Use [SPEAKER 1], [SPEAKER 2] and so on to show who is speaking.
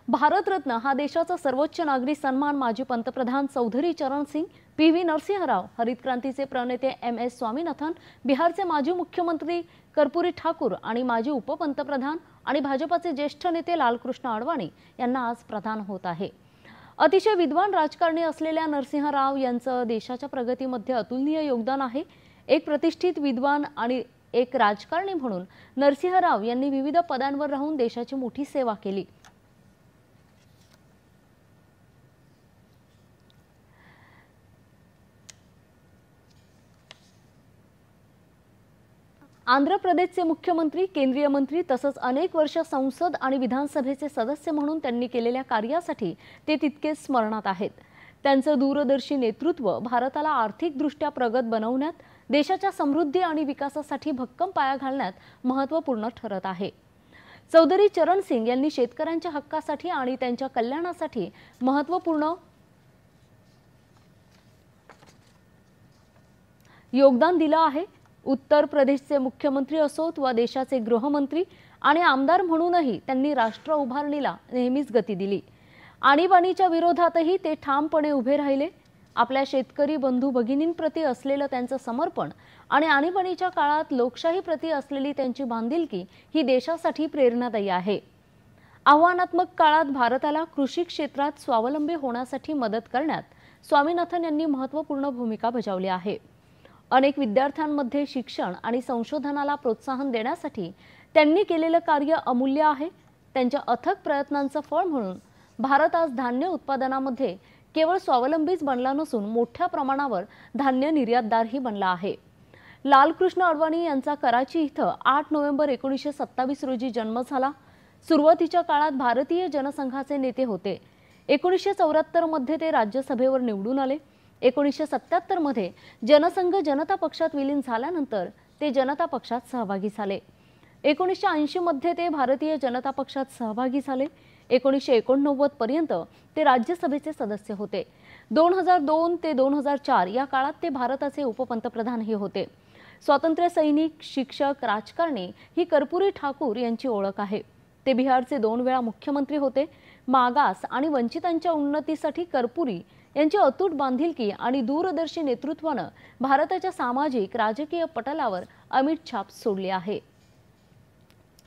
[SPEAKER 1] भारतरत्न हा देशाचा सर्वोच्च नागरी सन्मान माजी पंतप्रधान चौधरी चरण सिंग, पी.व्ही. नरसिंह राव, हरित क्रांतीचे प्रणेते एम.एस. स्वामीनाथन, बिहारचे माजी मुख्यमंत्री कर्पूरी ठाकूर आणि माजी उपपंतप्रधान आणि भाजपाचे ज्येष्ठ नेते लालकृष्ण अडवाणी यांना आज प्रदान होत आहे। अतिशय विद्वान राजकारणी असलेल्या नरसिंह राव यांचं देशाच्या प्रगतीमध्ये अतुलनीय योगदान आहे। एक प्रतिष्ठित विद्वान आणि एक राजकारणी म्हणून नरसिंह राव यांनी विविध पदांवर राहून देशाची मोठी सेवा केली। आंध्र प्रदेशचे मुख्यमंत्री, केंद्रीय मंत्री तसंच अनेक वर्ष संसद आणि विधानसभेचे सदस्य म्हणून त्यांनी केलेल्या कार्यासाठी ते तितकेच स्मरणात आहेत। त्यांचं दूरदर्शी नेतृत्व भारताला आर्थिकदृष्ट्या प्रगत बनवण्यात, देशाच्या समृद्धी आणि विकासासाठी भक्कम पाया घालण्यात महत्त्वपूर्ण ठरत आहे। चौधरी चरण सिंग यांनी शेतकऱ्यांच्या हक्कासाठी आणि त्यांच्या कल्याणासाठी महत्त्वपूर्ण योगदान दिलं आहे। उत्तर प्रदेशचे मुख्यमंत्री असोत व देशाचे गृहमंत्री आणि आमदार म्हणूनही त्यांनी राष्ट्र उभारणीला नेहमीच गती दिली। आणीबाणीच्या विरोधातही ते ठामपणे उभे राहिले। आपल्या शेतकरी बंधू भगिनींप्रती असलेलं त्यांचं समर्पण आणि आणीबाणीच्या काळात लोकशाहीप्रती असलेली त्यांची बांधिलकी ही देशासाठी प्रेरणादायी आहे। आव्हानात्मक काळात भारताला कृषी क्षेत्रात स्वावलंबी होण्यासाठी मदत करण्यात स्वामीनाथन यांनी महत्त्वपूर्ण भूमिका बजावली आहे। अनेक विद्यार्थ्यांमध्ये शिक्षण आणि संशोधनाला प्रोत्साहन देण्यासाठी त्यांनी केलेलं कार्य अमूल्य आहे। त्यांच्या अथक प्रयत्नांचं फळ म्हणून भारत आज धान्य उत्पादनामध्ये केवळ स्वावलंबीच बनला नसून मोठ्या प्रमाणावर धान्य निर्यातदारही बनला आहे। लालकृष्ण अडवाणी यांचा कराची इथं 8 नोव्हेंबर 1927 रोजी जन्म झाला। सुरुवातीच्या काळात भारतीय जनसंघाचे नेते होते। 1974 मध्ये ते राज्यसभेवर निवडून आले। 1977 मध्ये जनसंघ जनता पक्षात विलीन झाल्यानंतर ते जनता पक्षात सहभागी झाले। 1980 मध्ये ते भारतीय जनता पक्षात सहभागी झाले। 1989 पर्यंत ते राज्यसभेचे सदस्य होते। 2002 ते 2004 या काळात ते भारताचे उपपंतप्रधानही होते। स्वातंत्र्य सैनिक, शिक्षक, राजकारणी ही कर्पूरी ठाकूर यांची ओळख आहे। ते बिहारचे 2 वेळा मुख्यमंत्री होते। मागास आणि वंचितांच्या उन्नतीसाठी कर्पूरी यांची अतूट बांधिलकी आणि दूरदर्शी नेतृत्वानं भारताच्या सामाजिक राजकीय पटलावर अमिट छाप सोडली आहे।